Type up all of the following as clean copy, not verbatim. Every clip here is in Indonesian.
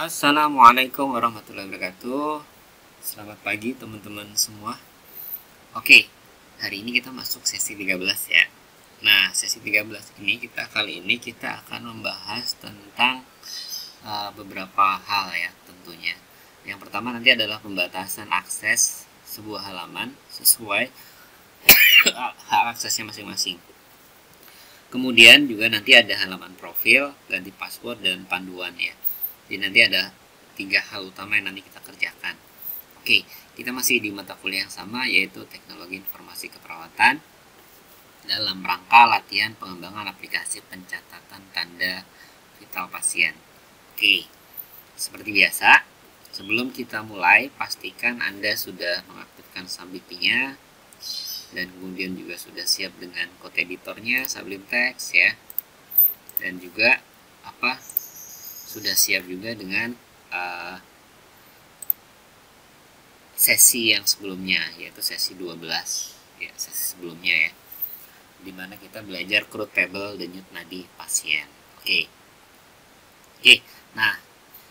Assalamualaikum warahmatullahi wabarakatuh. Selamat pagi teman-teman semua. Oke, hari ini kita masuk sesi 13 ya. Nah, sesi 13 ini kali ini kita akan membahas tentang beberapa hal ya tentunya. Yang pertama nanti adalah pembatasan akses sebuah halaman sesuai hak aksesnya masing-masing. Kemudian juga nanti ada halaman profil, ganti password, dan panduan ya. Jadi nanti ada 3 hal utama yang nanti kita kerjakan. Oke, kita masih di mata kuliah yang sama, yaitu teknologi informasi keperawatan dalam rangka latihan pengembangan aplikasi pencatatan tanda vital pasien. Oke, seperti biasa, sebelum kita mulai, pastikan Anda sudah mengaktifkan Sambipi-nya dan kemudian juga sudah siap dengan code editornya, Sublime Text ya. Dan juga sudah siap juga dengan sesi yang sebelumnya, yaitu sesi 12 ya, sesi sebelumnya ya, dimana kita belajar crude table denyut nadi pasien. Oke, nah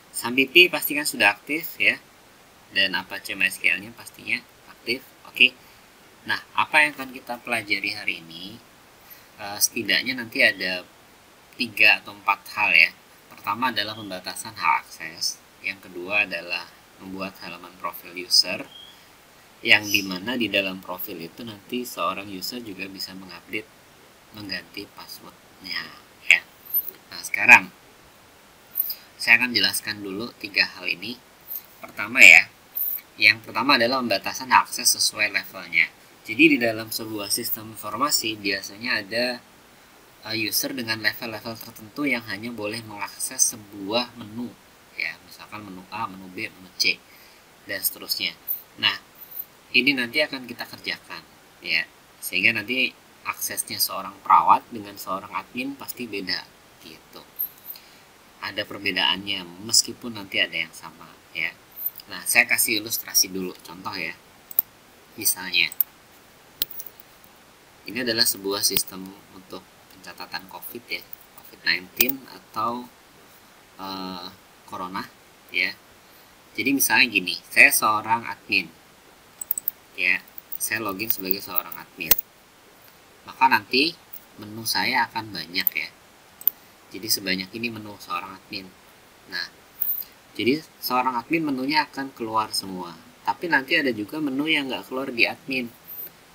Sambipi pastikan sudah aktif ya, dan Apache MySQL-nya pastinya aktif. Oke, nah apa yang akan kita pelajari hari ini? Setidaknya nanti ada 3 atau 4 hal ya. Pertama adalah pembatasan hak akses, yang kedua adalah membuat halaman profil user, yang dimana di dalam profil itu nanti seorang user juga bisa mengganti passwordnya ya. Nah, sekarang saya akan jelaskan dulu 3 hal ini. Pertama ya, yang pertama adalah pembatasan hak akses sesuai levelnya. Jadi di dalam sebuah sistem informasi biasanya ada user dengan level-level tertentu yang hanya boleh mengakses sebuah menu ya, misalkan menu A, menu B, menu C, dan seterusnya. Nah, ini nanti akan kita kerjakan ya, sehingga nanti aksesnya seorang perawat dengan seorang admin pasti beda gitu. Ada perbedaannya meskipun nanti ada yang sama ya. Nah, saya kasih ilustrasi dulu, contoh ya. Misalnya, ini adalah sebuah sistem untuk pencatatan COVID ya, COVID-19 atau Corona ya. Jadi misalnya gini, saya seorang admin ya, saya login sebagai seorang admin, maka nanti menu saya akan banyak ya. Jadi sebanyak ini menu seorang admin. Nah, jadi seorang admin menunya akan keluar semua, tapi nanti ada juga menu yang nggak keluar di admin.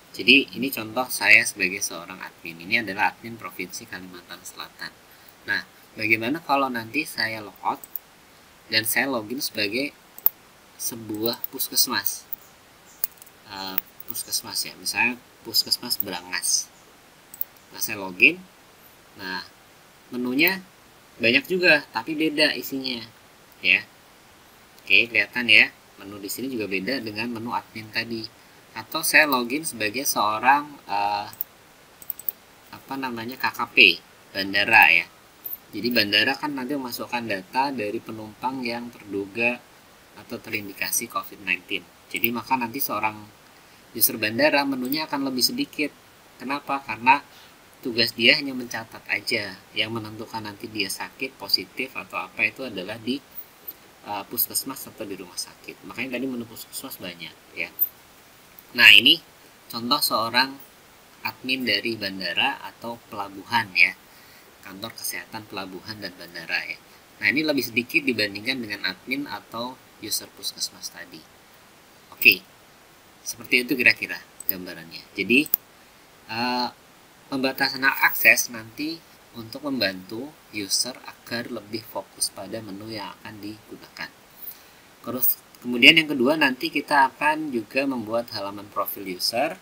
Jadi ini contoh saya sebagai seorang admin. Ini adalah admin Provinsi Kalimantan Selatan. Nah, bagaimana kalau nanti saya logout dan saya login sebagai sebuah puskesmas? Puskesmas ya, misalnya Puskesmas Brangas. Nah, saya login. Nah, menunya banyak juga, tapi beda isinya ya. Oke, kelihatan ya, menu di sini juga beda dengan menu admin tadi. Atau saya login sebagai seorang KKP bandara ya. Jadi bandara kan nanti memasukkan data dari penumpang yang terduga atau terindikasi COVID-19. Jadi maka nanti seorang user bandara menunya akan lebih sedikit. Kenapa? Karena tugas dia hanya mencatat aja. Yang menentukan nanti dia sakit, positif atau apa itu adalah di puskesmas atau di rumah sakit. Makanya tadi menu puskesmas banyak ya. Nah, ini contoh seorang admin dari bandara atau pelabuhan ya, kantor kesehatan pelabuhan dan bandara ya. Nah, ini lebih sedikit dibandingkan dengan admin atau user puskesmas tadi. Oke, seperti itu kira-kira gambarannya. Jadi pembatasan hak akses nanti untuk membantu user agar lebih fokus pada menu yang akan digunakan. Kemudian yang kedua, nanti kita akan juga membuat halaman profil user.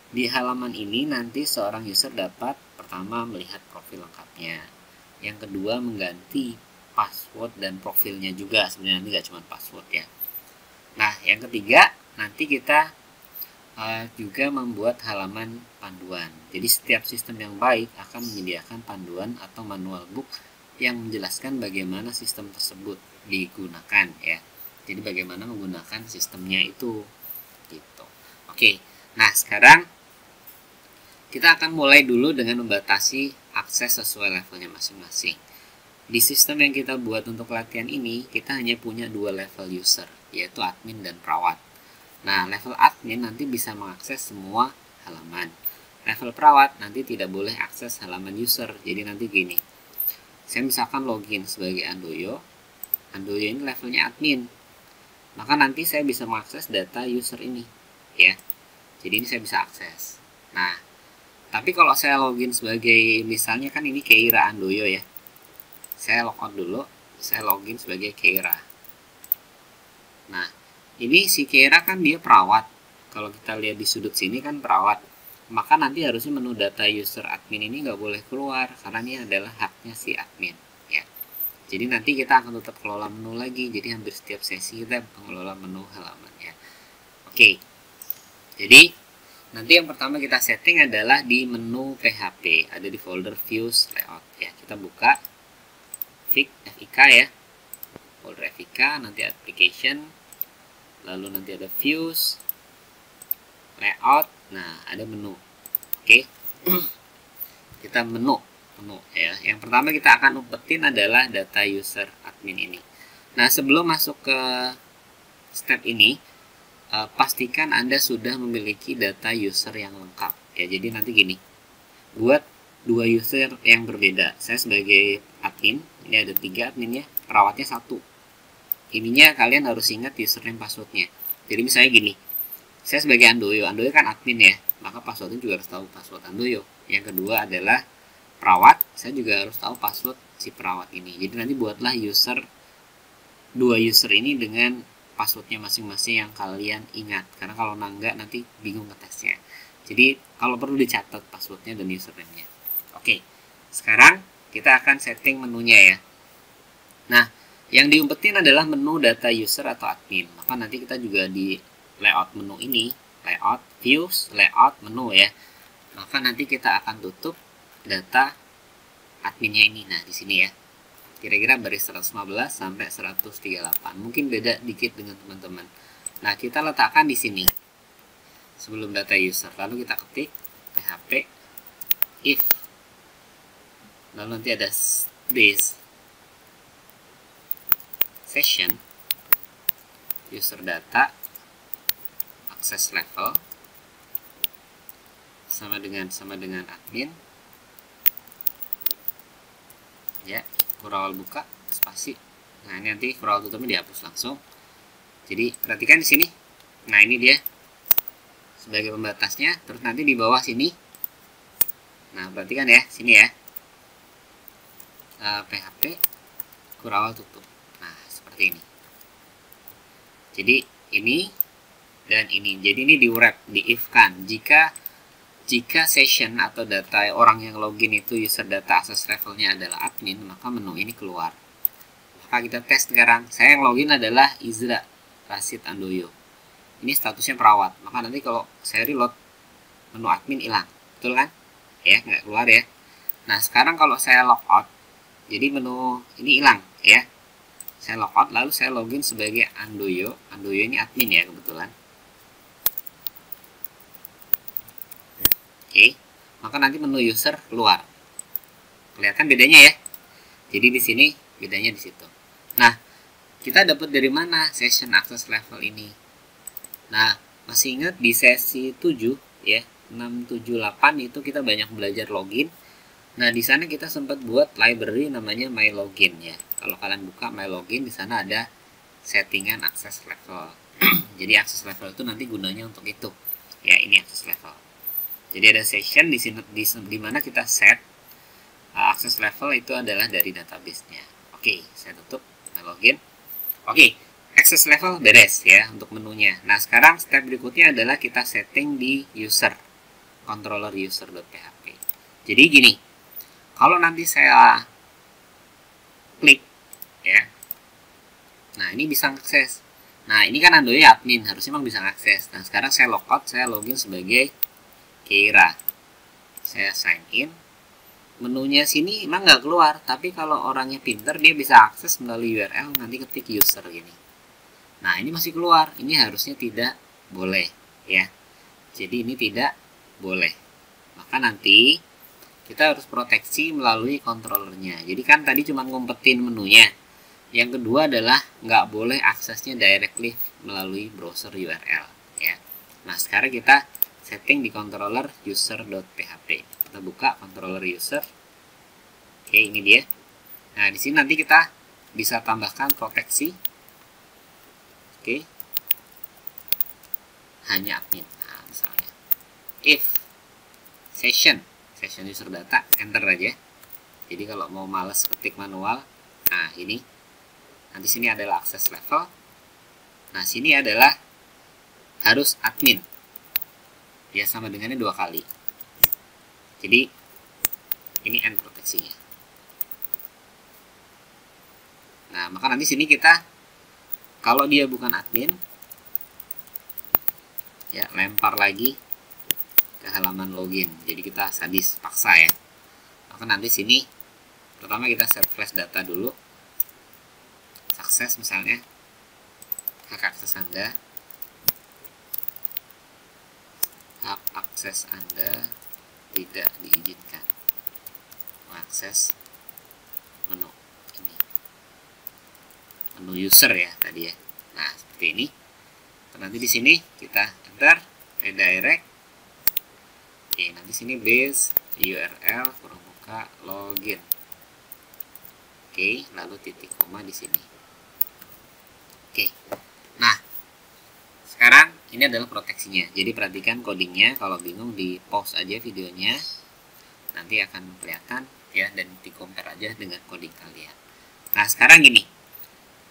Di halaman ini nanti seorang user dapat pertama melihat profil lengkapnya, yang kedua mengganti password dan profilnya juga, sebenarnya ini nggak cuma password ya. Nah, yang ketiga nanti kita juga membuat halaman panduan. Jadi setiap sistem yang baik akan menyediakan panduan atau manual book yang menjelaskan bagaimana sistem tersebut digunakan ya. Jadi bagaimana menggunakan sistemnya itu gitu. Oke, nah sekarang kita akan mulai dulu dengan membatasi akses sesuai levelnya masing-masing. di sistem yang kita buat untuk latihan ini, kita hanya punya 2 level user, yaitu admin dan perawat. Nah, level admin nanti bisa mengakses semua halaman. Level perawat nanti tidak boleh akses halaman user. Jadi nanti gini, saya misalkan login sebagai Andoyo. Andoyo ini levelnya admin. Maka nanti saya bisa mengakses data user ini, ya. Jadi ini saya bisa akses. Nah, tapi kalau saya login sebagai, misalnya kan ini Keira Andoyo ya. Saya logout dulu, saya login sebagai Keira. Nah, ini si Keira kan dia perawat. Kalau kita lihat di sudut sini kan perawat. Maka nanti harusnya menu data user admin ini nggak boleh keluar, karena ini adalah haknya si admin. Ya. Jadi nanti kita akan tetap kelola menu lagi. Jadi hampir setiap sesi kita mengelola menu halaman ya. Oke. Jadi nanti yang pertama kita setting adalah di menu PHP, ada di folder views layout ya. Kita buka FIK ya, folder FIK, nanti application, lalu nanti ada views, layout, nah ada menu. Oke, kita menu ya. Yang pertama kita akan umpetin adalah data user admin ini. Nah, sebelum masuk ke step ini, pastikan Anda sudah memiliki data user yang lengkap ya. Jadi nanti gini, buat 2 user yang berbeda. Saya sebagai admin, ini ada 3 adminnya, perawatnya 1. Ininya kalian harus ingat username passwordnya. Jadi misalnya gini, saya sebagai Andoyo kan admin ya, maka passwordnya juga harus tahu password Andoyo. Yang kedua adalah perawat, saya juga harus tahu password si perawat ini. Jadi nanti buatlah 2 user ini dengan passwordnya masing-masing yang kalian ingat, karena kalau enggak nanti bingung ngetesnya. Jadi kalau perlu dicatat passwordnya dan username-nya. Oke, sekarang kita akan setting menunya ya. Nah, yang diumpetin adalah menu data user atau admin. Maka nanti kita juga di layout menu ini, layout, views, layout, menu ya. Maka nanti kita akan tutup data adminnya ini. Nah, di sini ya. Kira-kira baris 115 sampai 138. Mungkin beda dikit dengan teman-teman. Nah, kita letakkan di sini sebelum data user. Lalu kita ketik php if, lalu nanti ada this session user data access level sama dengan admin ya, kurang buka spasi. Nah, ini nanti kurang tutupnya dihapus langsung. Jadi perhatikan di sini. Nah, ini dia sebagai pembatasnya. Terus nanti di bawah sini, nah perhatikan ya, sini ya, PHP kurawal tutup. Nah, seperti ini. Jadi ini dan ini. Jadi ini di wrap, di if kan. Jika session atau data orang yang login itu user data access levelnya adalah admin, maka menu ini keluar. Maka kita tes sekarang. Saya yang login adalah Izra Rasid Andoyo. Ini statusnya perawat. Maka nanti kalau saya reload, menu admin hilang. Betul kan? Ya, nggak keluar ya. Nah, sekarang kalau saya logout, jadi menu ini hilang ya. Saya logout lalu saya login sebagai Andoyo. Andoyo ini admin ya kebetulan. Oke, maka nanti menu user keluar. Kelihatan bedanya ya. Jadi di sini bedanya di situ. Nah, kita dapat dari mana session access level ini? Nah, masih ingat di sesi 7 ya, 678 itu kita banyak belajar login. Nah, di sana kita sempat buat library namanya MyLogin ya. Kalau kalian buka MyLogin, di sana ada settingan access level. Jadi access level itu nanti gunanya untuk itu. Ya, ini access level. Jadi ada session di sini di mana kita set access level itu adalah dari database-nya. Oke, saya tutup MyLogin. Oke, access level beres ya untuk menunya. Nah, sekarang step berikutnya adalah kita setting di user, controller user.php. Jadi gini, kalau nanti saya klik ya, nah ini bisa akses. Nah, ini kan Andoyo admin, harusnya memang bisa akses. Nah, sekarang saya logout, saya login sebagai Keira. Saya sign in. Menunya sini emang nggak keluar, tapi kalau orangnya pinter dia bisa akses melalui URL, nanti ketik user gini. Nah, ini masih keluar. Ini harusnya tidak boleh ya. Jadi ini tidak boleh. Maka nanti kita harus proteksi melalui controllernya. Jadi kan tadi cuma ngumpetin menunya. Yang kedua adalah nggak boleh aksesnya directly melalui browser URL ya. Nah sekarang kita setting di controller user.php. Kita buka controller user. Oke, ini dia. Nah di sini nanti kita bisa tambahkan proteksi. Oke, hanya admin. Nah misalnya if session user data, enter aja. Jadi kalau mau males ketik manual, nah ini nanti sini adalah akses level. Nah sini adalah harus admin ya, sama dengannya 2 kali. Jadi ini end proteksinya. Nah maka nanti sini kita kalau dia bukan admin ya lempar lagi ke halaman login. Jadi kita sadis paksa ya. Maka nanti sini pertama kita set flash data dulu. Sukses misalnya, hak akses Anda tidak diizinkan mengakses menu ini, menu user ya tadi ya. Nah seperti ini. Nanti di sini kita enter redirect. Oke, nanti sini base URL kurung muka login. Oke, lalu titik koma di sini. Oke. Nah, sekarang ini adalah proteksinya. Jadi perhatikan codingnya. Kalau bingung di pause aja videonya. Nanti akan kelihatan ya, dan di compare aja dengan coding kalian. Nah, sekarang gini.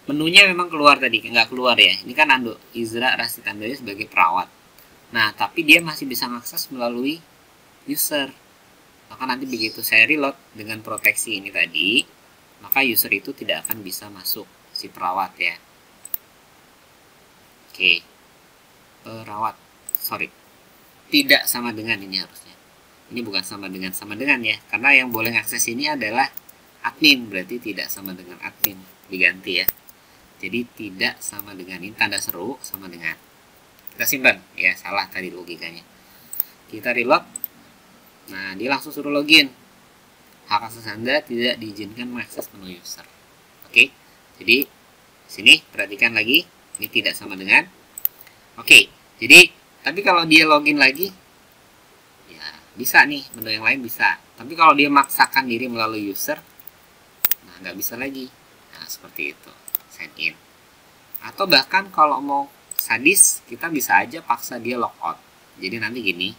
Menunya memang keluar tadi, nggak keluar ya. Ini kan Izra Rashid Handoyo sebagai perawat. Nah, tapi dia masih bisa mengakses melalui user. Maka nanti begitu saya reload dengan proteksi ini tadi, maka user itu tidak akan bisa masuk, si perawat ya. Oke, perawat, sorry, tidak sama dengan ini harusnya. Ini bukan sama dengan ya, karena yang boleh akses ini adalah admin, berarti tidak sama dengan admin, diganti ya. Jadi tidak sama dengan, ini tanda seru sama dengan. Kita simpan ya, salah tadi logikanya. Kita reload. Nah, dia langsung suruh login. Hak akses Anda tidak diizinkan mengakses menu user. Oke, jadi sini perhatikan lagi, ini tidak sama dengan. Oke, jadi tapi kalau dia login lagi, ya bisa nih, menu yang lain bisa. Tapi kalau dia maksakan diri melalui user, nah nggak bisa lagi. Nah seperti itu, sign in. Atau bahkan kalau mau sadis, kita bisa aja paksa dia logout. Jadi nanti gini.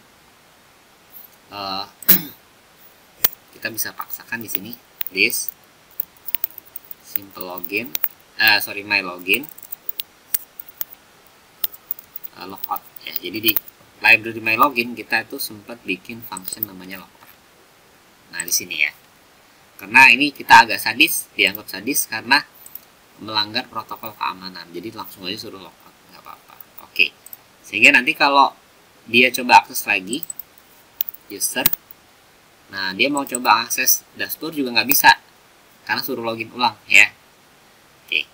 Kita bisa paksakan di sini this simple login, my login logout ya. Jadi di library my login kita itu sempat bikin function namanya logout. Nah di sini ya, karena ini kita agak sadis, dianggap sadis karena melanggar protokol keamanan. Jadi langsung aja suruh logout, nggak apa-apa. Oke, sehingga nanti kalau dia coba akses lagi user, nah dia mau coba akses dashboard juga nggak bisa karena suruh login ulang ya. Oke.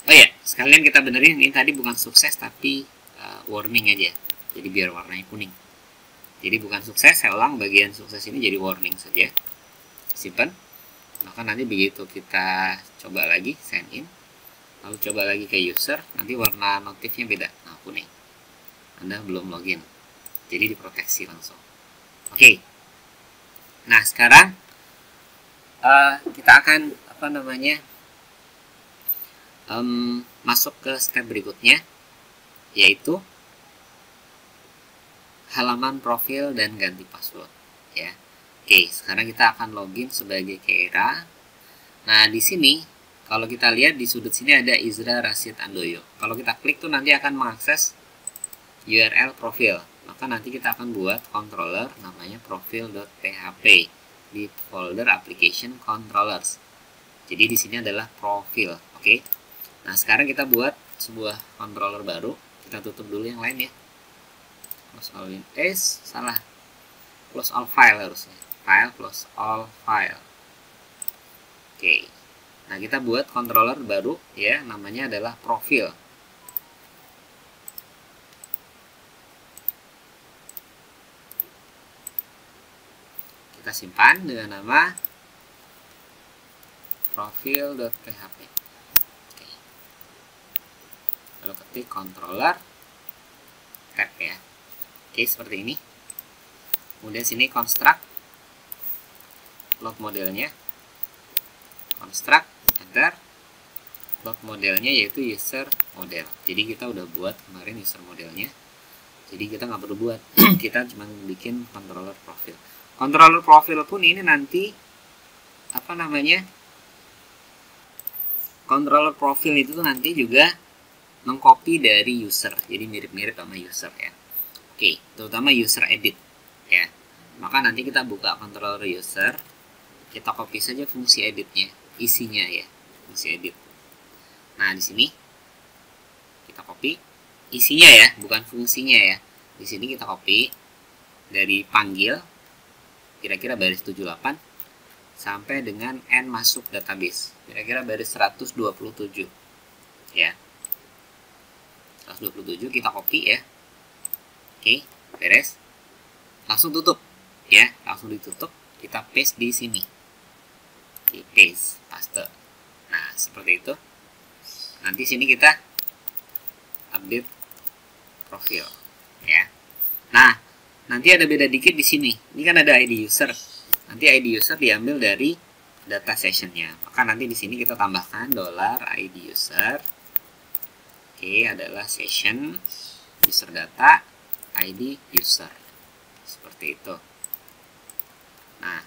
Oh ya, sekalian kita benerin, ini tadi bukan sukses tapi warning aja, jadi biar warnanya kuning. Jadi bukan sukses, saya ulang, bagian sukses ini jadi warning saja. Simpan. Maka nanti begitu kita coba lagi sign in, lalu coba lagi ke user, nanti warna notifnya beda, nah kuning, Anda belum login, jadi diproteksi langsung. Oke, nah sekarang kita akan masuk ke step berikutnya, yaitu halaman profil dan ganti password ya. Oke, sekarang kita akan login sebagai Keira. Nah di sini kalau kita lihat di sudut sini ada Izra Rashid Handoyo. Kalau kita klik tuh nanti akan mengakses URL profil. Maka nanti kita akan buat controller namanya profil.php di folder application controllers. Jadi di sini adalah profil, oke. Nah sekarang kita buat sebuah controller baru. Kita tutup dulu yang lain ya. Close all salah. Close all file harusnya. File close all file. Oke. Nah kita buat controller baru ya, namanya adalah profil. Kita kita simpan dengan nama profil.php. Oke. Lalu ketik controller tab ya. Oke, seperti ini. Kemudian sini construct load modelnya, construct enter load modelnya yaitu user model. Jadi kita udah buat kemarin user modelnya, jadi kita nggak perlu buat kita cuma bikin controller profil. Controller profil pun ini nanti apa namanya, controller profil itu tuh nanti juga mengcopy dari user, jadi mirip-mirip sama user ya. Oke, terutama user edit ya. Maka nanti kita buka controller user, kita copy saja fungsi editnya, isinya ya, fungsi edit. Nah, di sini kita copy isinya ya, bukan fungsinya ya. Di sini kita copy dari panggil kira-kira baris 78 sampai dengan n masuk database, kira-kira baris 127 ya. 127 kita copy ya. Oke, beres. Langsung tutup ya, langsung ditutup. Kita paste di sini. Di paste. Nah, seperti itu. Nanti sini kita update profil ya. Nah, nanti ada beda dikit di sini. Ini kan ada ID user. Nanti ID user diambil dari data sessionnya. Maka nanti di sini kita tambahkan $ID user. Oke, adalah session user data ID user. Seperti itu. Nah,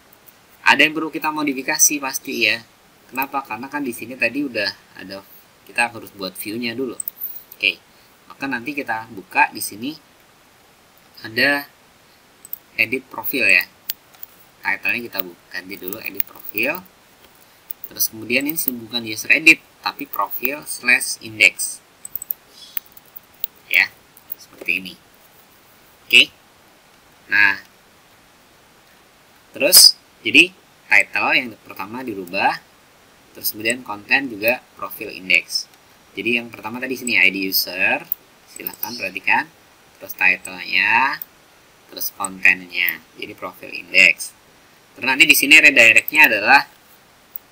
ada yang perlu kita modifikasi pasti ya. Kenapa? Karena kan di sini tadi udah ada, kita harus buat view-nya dulu. Oke, maka nanti kita buka di sini ada edit profil ya. Title-nya kita ganti dulu edit profil. Terus kemudian ini bukan user edit, tapi profil/index. Ya, seperti ini. Oke. Nah, terus jadi title yang pertama dirubah, terus kemudian konten juga profil index. Jadi yang pertama tadi sini ID user, silahkan perhatikan, terus title-nya, terus kontennya, jadi profil index. Terus nanti di sini redirect-nya adalah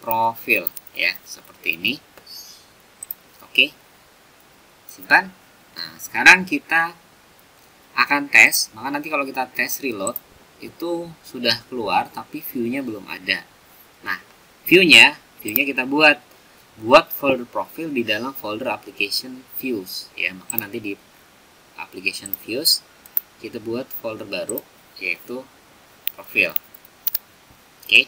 profil ya, seperti ini. Oke, simpan. Nah, sekarang kita akan tes. Maka nanti kalau kita tes reload itu sudah keluar tapi view-nya belum ada. Nah, view-nya kita buat folder profil di dalam folder application views ya. Maka nanti di application views kita buat folder baru yaitu profil. Oke.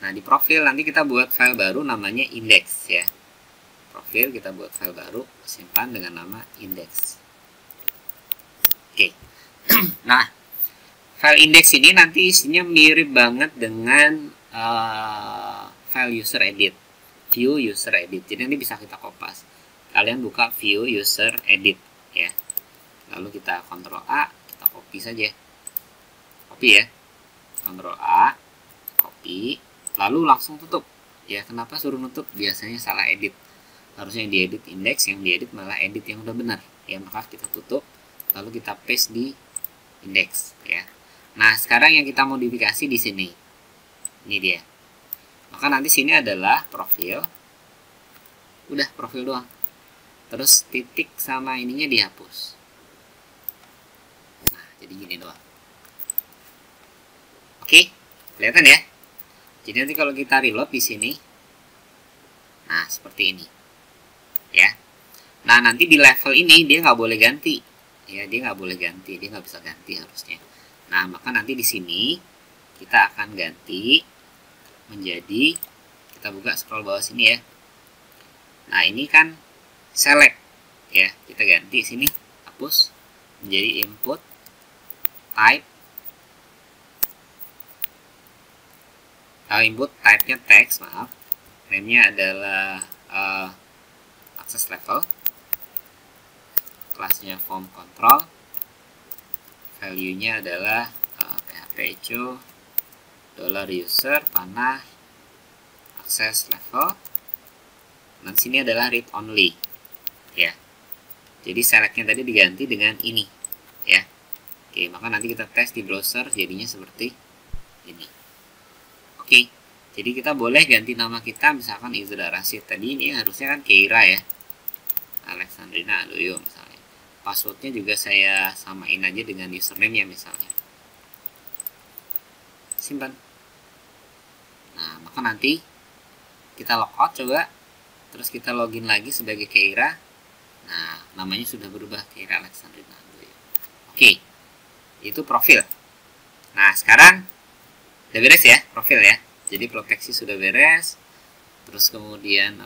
Nah, di profil nanti kita buat file baru namanya index ya. Profil kita buat file baru, simpan dengan nama index. Oke. Nah, file index ini nanti isinya mirip banget dengan file user edit, view user edit. Jadi nanti bisa kita kopas. Kalian buka view user edit ya. Lalu kita Ctrl A, kita copy saja. Copy ya. Ctrl A, copy, lalu langsung tutup. Ya, kenapa suruh nutup? Biasanya salah edit. Harusnya yang diedit index, yang diedit malah edit yang udah benar. Ya, maka kita tutup, lalu kita paste di index ya. Nah, sekarang yang kita modifikasi di sini. Ini dia. Maka nanti sini adalah profil. Udah profil doang. Terus titik sama ininya dihapus. Nah, jadi gini doang. Oke, kelihatan ya? Jadi nanti kalau kita reload di sini, nah seperti ini. Ya. Nah, nanti di level ini dia nggak boleh ganti. Ya, dia nggak boleh ganti, dia nggak bisa ganti harusnya. Nah, maka nanti di sini kita akan ganti menjadi, kita buka scroll bawah sini ya. Nah, ini kan select ya, kita ganti sini, hapus menjadi input type. Input type-nya text, maaf. Name-nya adalah access level. Kelasnya form control. Value-nya adalah php echo $user panah access level. Dan sini adalah read only. Ya. Jadi select-nya tadi diganti dengan ini, ya. Oke, maka nanti kita tes di browser jadinya seperti ini. Oke. Jadi kita boleh ganti nama kita, misalkan Izra Rashid. Tadi ini harusnya kan Keira ya, Alexandrina Aldoyo misalnya. Passwordnya juga saya samain aja dengan username ya misalnya. Simpan. Nah, maka nanti kita logout coba, terus kita login lagi sebagai Keira. Nah, namanya sudah berubah, Keira Alexandrina Aldoyo. Oke, itu profil. Nah, sekarang udah beres ya profil ya. Jadi proteksi sudah beres. Terus kemudian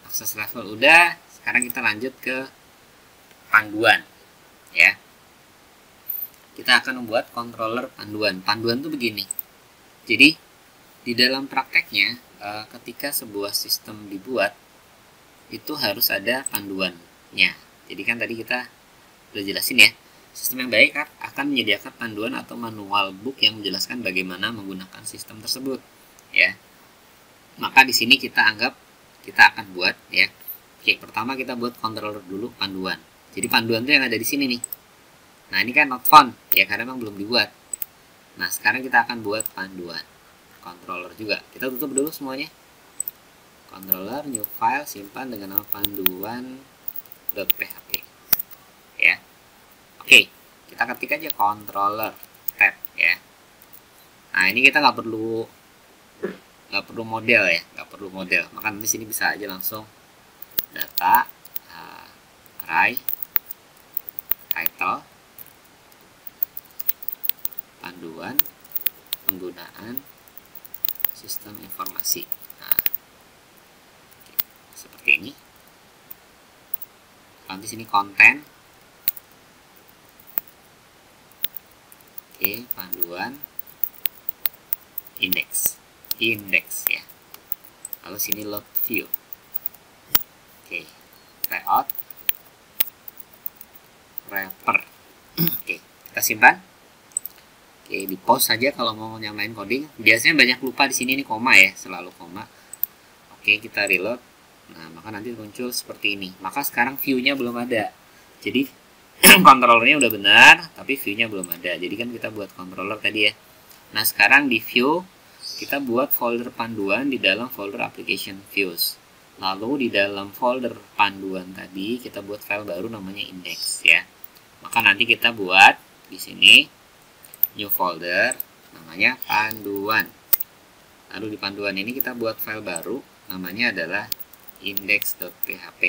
akses level udah. Sekarang kita lanjut ke panduan ya. Kita akan membuat controller panduan. Panduan tuh begini. Jadi di dalam prakteknya ketika sebuah sistem dibuat itu harus ada panduannya. Jadi kan tadi kita udah jelasin ya. Sistem yang baik akan menyediakan panduan atau manual book yang menjelaskan bagaimana menggunakan sistem tersebut, ya. Maka di sini kita akan buat, ya. Oke, pertama kita buat controller dulu panduan. Jadi panduan itu yang ada di sini nih. Nah, ini kan not found, ya karena memang belum dibuat. Nah, sekarang kita akan buat panduan controller juga. Kita tutup dulu semuanya. Controller, new file, simpan dengan nama panduan.php, ya. Oke, kita ketik aja controller tab ya. Nah, ini kita nggak perlu model ya, nggak perlu model. Maka di sini bisa aja langsung data, array, title, panduan, penggunaan sistem informasi. Nah, seperti ini. Nanti sini konten. Oke, panduan index ya. Lalu sini load view. Oke, layout wrapper. Oke, kita simpan. Oke, di pause saja kalau mau nyamain coding. Biasanya banyak lupa di sini nih koma ya, selalu koma. Oke, kita reload. Nah, maka nanti muncul seperti ini. Maka sekarang view-nya belum ada. Jadi controllernya udah benar, tapi view-nya belum ada. Jadi kan kita buat controller tadi ya. Nah, sekarang di view kita buat folder panduan di dalam folder application views. Lalu di dalam folder panduan tadi kita buat file baru namanya index ya. Maka nanti kita buat di sini new folder namanya panduan. Lalu di panduan ini kita buat file baru namanya adalah index.php.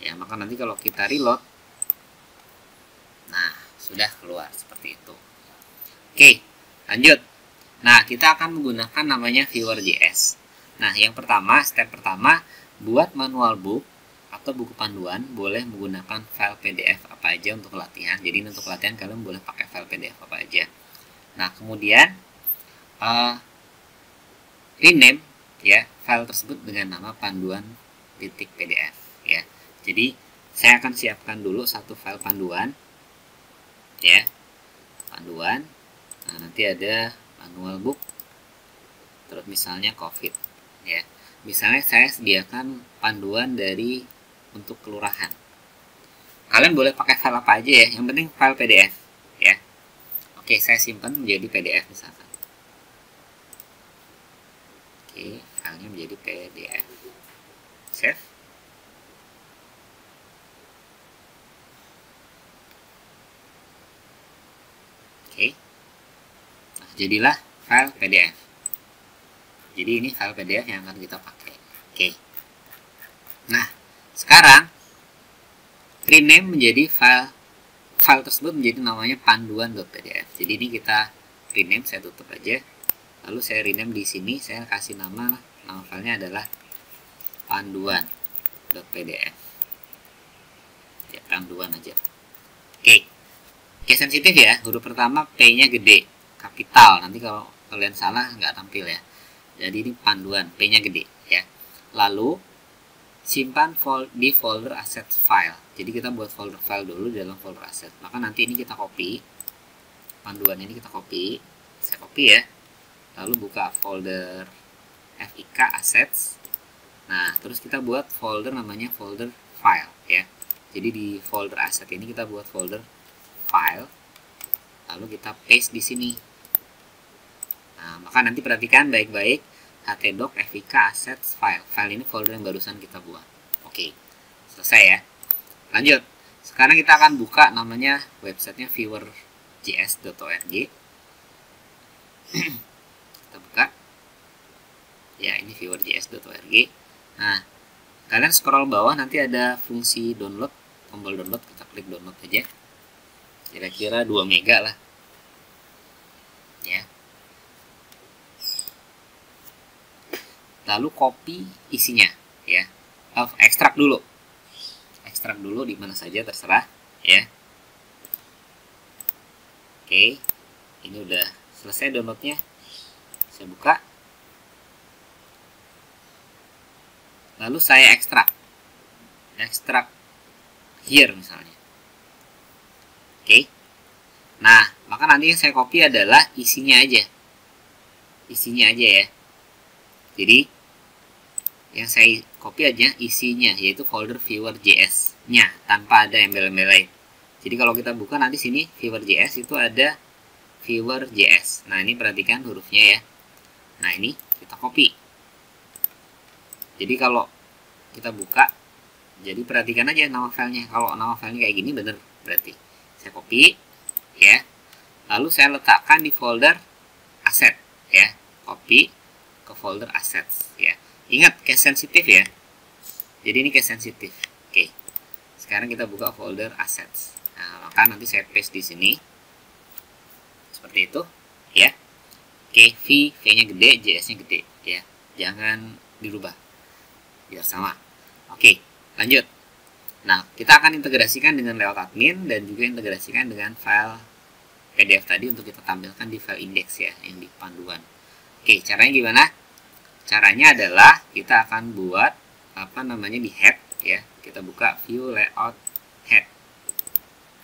Ya, maka nanti kalau kita reload, nah, sudah keluar seperti itu. Oke, lanjut. Nah, kita akan menggunakan namanya viewer.js. Nah, step pertama, buat manual book atau buku panduan boleh menggunakan file PDF apa aja untuk latihan. Jadi untuk latihan kalian boleh pakai file PDF apa aja. Nah, kemudian rename ya file tersebut dengan nama panduan.pdf ya. Jadi saya akan siapkan dulu satu file panduan ya, panduan. Nah, nanti ada manual book, terus misalnya COVID ya. Misalnya saya sediakan panduan untuk kelurahan. Kalian boleh pakai file apa aja ya, yang penting file PDF ya. Oke, saya simpan menjadi PDF misalkan. Oke, filenya menjadi PDF. Save. Oke. Nah, jadilah file PDF. Jadi ini file PDF yang akan kita pakai. Oke. Nah, sekarang rename menjadi file tersebut menjadi namanya panduan.pdf. Jadi ini kita rename, saya tutup aja. Lalu saya rename di sini, saya kasih nama filenya adalah panduan.pdf. Ya, panduan aja. Oke. Oke, sensitif ya. Huruf pertama P-nya gede, kapital. Nanti kalau kalian salah nggak tampil ya. Jadi ini panduan, P-nya gede ya. Lalu simpan di folder asset file. Jadi kita buat folder file dulu di dalam folder asset. Maka nanti ini kita copy. Panduan ini kita copy. Saya copy ya. Lalu buka folder FIK assets. Nah, terus kita buat folder namanya folder file ya. Jadi di folder asset ini kita buat folder file. lalu kita paste di sini. Nah, maka nanti perhatikan baik-baik, htdoc fik assets file. File ini folder yang barusan kita buat. Oke, selesai ya. Lanjut. Sekarang kita akan buka namanya websitenya viewer.js.org. Kita buka. Ya, ini viewer.js.org. Nah, kalian scroll bawah nanti ada fungsi download, tombol download, kita klik download aja. Kira-kira 2 mega lah. Ya. Lalu copy isinya, ya. Ekstrak dulu. Ekstrak dulu di mana saja terserah, ya. Oke. Ini udah selesai downloadnya. Saya buka. Lalu saya ekstrak here misalnya. Oke. Nah, maka nanti yang saya copy adalah isinya aja ya. Jadi yang saya copy aja isinya, yaitu folder viewer.js nya tanpa ada embel-embel lain. Jadi kalau kita buka nanti sini viewer.js itu ada viewer.js. Nah, ini perhatikan hurufnya ya. Nah, ini kita copy. Jadi kalau kita buka, jadi perhatikan aja nama filenya. Kalau nama filenya kayak gini bener berarti. Saya copy, ya. Lalu saya letakkan di folder asset, ya. Copy ke folder assets, ya. Ingat case sensitif ya. Jadi ini case sensitif. Oke. Sekarang kita buka folder assets. Nah, maka nanti saya paste di sini. Seperti itu, ya. Oke, V-nya gede, JS-nya gede, ya. Jangan dirubah biar sama. Oke, lanjut. Nah, kita akan integrasikan dengan layout admin dan juga integrasikan dengan file PDF tadi untuk kita tampilkan di file index ya, yang di panduan. Oke, caranya gimana? Caranya adalah kita akan buat di head ya. Kita buka view layout head.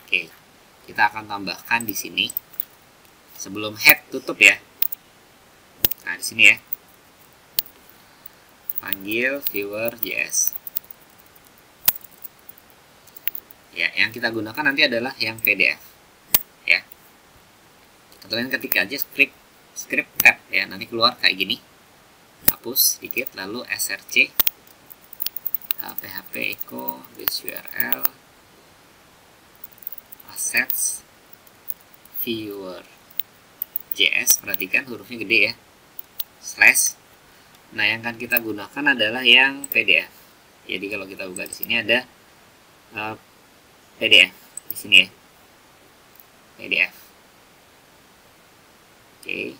Oke, kita akan tambahkan di sini. Sebelum head tutup ya. Nah, di sini ya. Panggil viewer.js. Ya, yang kita gunakan nanti adalah yang PDF. Ya. Kalian ketik aja script tab ya, nanti keluar kayak gini. Hapus sedikit, lalu src php echo base url assets viewer.js. Perhatikan hurufnya gede ya. Slash. Nah, yang akan kita gunakan adalah yang PDF. Jadi kalau kita buka di sini ada PDF di sini ya. PDF. Oke.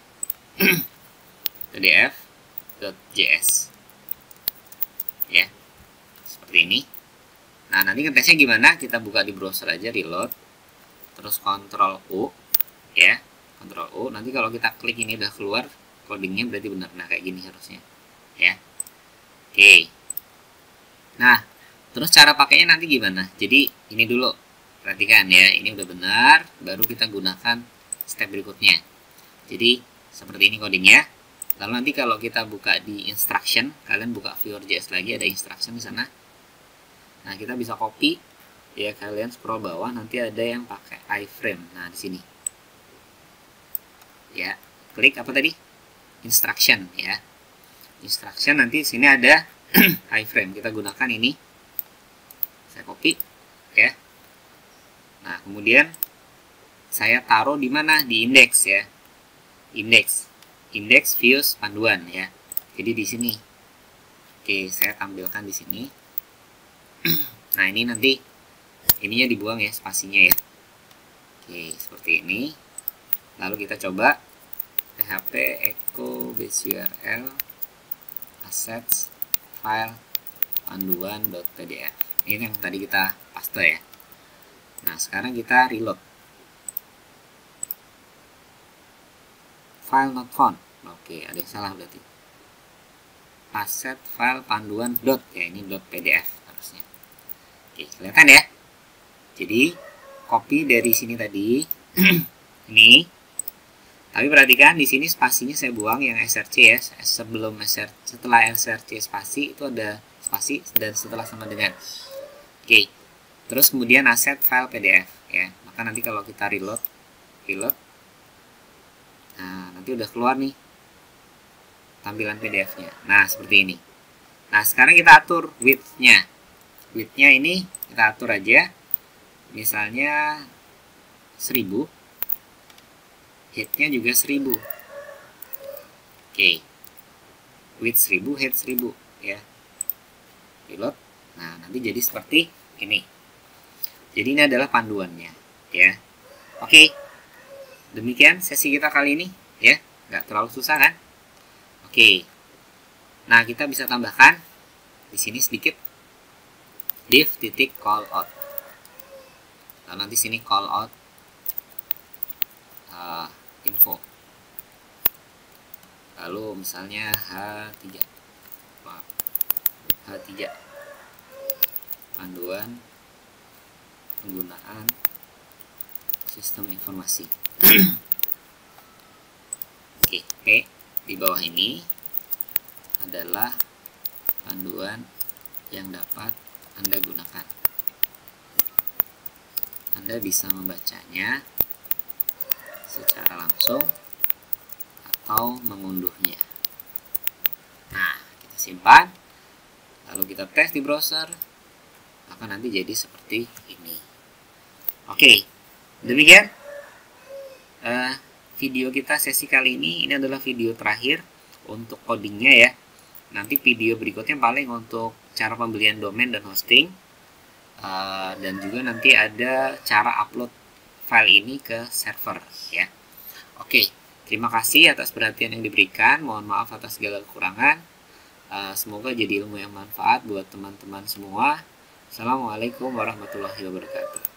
PDF.js. Ya. Seperti ini. Nah, nanti ngetesnya gimana? Kita buka di browser aja, reload. Terus Ctrl U ya. Ctrl U. Nanti kalau kita klik ini udah keluar codingnya berarti benar. Nah, kayak gini harusnya. Ya. Oke. Nah, terus cara pakainya nanti gimana? Jadi ini dulu, perhatikan ya, ini udah benar, baru kita gunakan step berikutnya. Jadi seperti ini codingnya. Lalu nanti kalau kita buka di instruction, kalian buka viewer.js lagi, ada instruction di sana. Nah, kita bisa copy ya, kalian scroll bawah nanti ada yang pakai iframe. Nah, di sini. Ya, klik apa tadi? Instruction ya. Instruction nanti sini ada iframe, kita gunakan ini. Saya copy ya. Nah, kemudian saya taruh di mana? Di index ya. Index views panduan ya. Jadi di sini. Oke, saya tampilkan di sini. Nah, ini nanti ininya dibuang ya, spasinya ya. Oke, seperti ini. Lalu kita coba php echo base url assets file panduan.pdf. Ini yang tadi kita paste ya. Nah, sekarang kita reload. File not found. Oke, ada yang salah berarti. Asset file panduan dot ya, ini .pdf harusnya. Oke, kelihatan ya. Jadi copy dari sini tadi ini. Tapi perhatikan di sini spasinya saya buang yang src ya. Sebelum src, setelah src spasi itu ada spasi dan setelah sama dengan. Oke. Terus kemudian aset file PDF ya. Maka nanti kalau kita reload pilot. Nah, nanti udah keluar nih tampilan PDF-nya. Nah, seperti ini. Nah, sekarang kita atur width-nya. Width-nya ini kita atur aja. Misalnya 1000. Height-nya juga 1000. Oke. Width 1000, height 1000 ya. Pilot. Nah, nanti jadi seperti ini. Jadi ini adalah panduannya ya. Oke. Demikian sesi kita kali ini ya. Nggak terlalu susah kan? Oke. Nah, kita bisa tambahkan di sini sedikit div titik call out. Nah, nanti sini call out info. Lalu misalnya H3 panduan penggunaan sistem informasi. Oke, di bawah ini adalah panduan yang dapat Anda gunakan. Anda bisa membacanya secara langsung atau mengunduhnya. Nah, kita simpan, lalu kita tes di browser, maka nanti jadi seperti ini. Oke, demikian video kita sesi kali ini. Ini adalah video terakhir untuk codingnya ya. Nanti video berikutnya paling untuk cara pembelian domain dan hosting, dan juga nanti ada cara upload file ini ke server ya. Oke, terima kasih atas perhatian yang diberikan. Mohon maaf atas segala kekurangan. Semoga jadi ilmu yang manfaat buat teman-teman semua. Assalamualaikum warahmatullahi wabarakatuh.